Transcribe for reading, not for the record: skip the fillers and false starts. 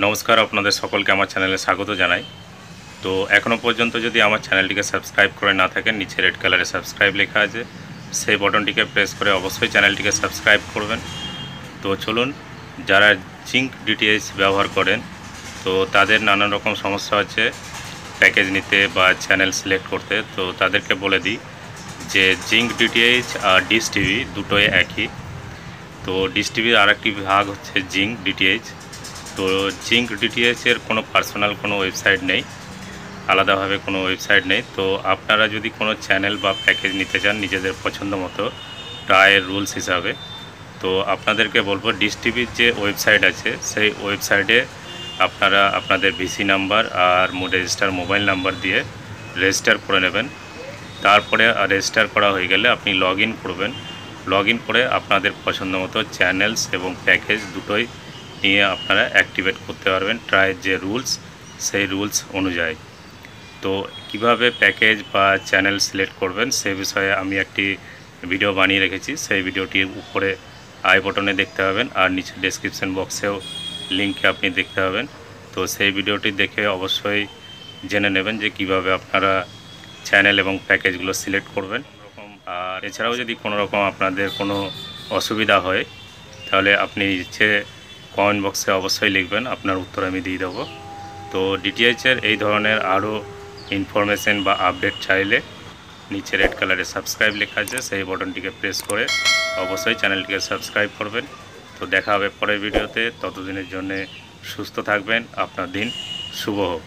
নমস্কার, আপনাদের সকলকে আমার চ্যানেলে স্বাগত জানাই। তো এখনও পর্যন্ত যদি আমার চ্যানেলটিকে সাবস্ক্রাইব করে না থাকেন, নিচে রেড কালারে সাবস্ক্রাইব লেখা আছে, সেই বটনটিকে প্রেস করে অবশ্যই চ্যানেলটিকে সাবস্ক্রাইব করবেন। তো চলুন, যারা জিঙ্ক ডিটিএইচ ব্যবহার করেন তো তাদের নানান রকম সমস্যা আছে প্যাকেজ নিতে বা চ্যানেল সিলেক্ট করতে। তো তাদেরকে বলে দিই যে জিঙ্ক ডিটিএইচ আর ডিশ টিভি দুটোই একই। তো ডিশ টিভির আরেকটি ভাগ হচ্ছে জিঙ্ক ডিটিএইচ। তো জিঙ্ক ডিটিএইচের কোনো পার্সোনাল কোনো ওয়েবসাইট নেই, আলাদাভাবে কোনো ওয়েবসাইট নেই। তো আপনারা যদি কোনো চ্যানেল বা প্যাকেজ নিতে চান নিজেদের পছন্দ মতো ট্রায়ের রুলস হিসাবে, তো আপনাদেরকে বলবো ডিশ টিভির যে ওয়েবসাইট আছে সেই ওয়েবসাইটে আপনারা আপনাদের ভিসি নাম্বার আর রেজিস্টার মোবাইল নাম্বার দিয়ে রেজিস্টার করে নেবেন। তারপরে রেজিস্টার করা হয়ে গেলে আপনি লগ ইন করবেন। লগ ইন করে আপনাদের পছন্দ মতো চ্যানেলস এবং প্যাকেজ দুটোই নিয়ে আপনারা অ্যাক্টিভেট করতে পারবেন ট্রায়ের যে রুলস সেই রুলস অনুযায়ী। তো কিভাবে প্যাকেজ বা চ্যানেল সিলেক্ট করবেন সে বিষয়ে আমি একটি ভিডিও বানিয়ে রেখেছি। সেই ভিডিওটির উপরে আই বটনে দেখতে পাবেন আর নিচে ডেসক্রিপশন বক্সেও লিঙ্কে আপনি দেখতে পাবেন। তো সেই ভিডিওটি দেখে অবশ্যই জেনে নেবেন যে কিভাবে আপনারা চ্যানেল এবং প্যাকেজগুলো সিলেক্ট করবেন। আর এছাড়াও যদি কোনো রকম আপনাদের কোনো অসুবিধা হয় তাহলে আপনি নিচে কমেন্ট বক্সে অবশ্যই লিখবেন, আপনার উত্তর আমি দিয়ে দেবো। তো ডিটিএইচের এই ধরনের আরও ইনফরমেশন বা আপডেট চাইলে নিচে রেড কালারে সাবস্ক্রাইব লেখা আছে, সেই বটনটিকে প্রেস করে অবশ্যই চ্যানেলটিকে সাবস্ক্রাইব করবেন। তো দেখা হবে পরের ভিডিওতে, ততদিনের জন্য সুস্থ থাকবেন, আপনার দিন শুভ হোক।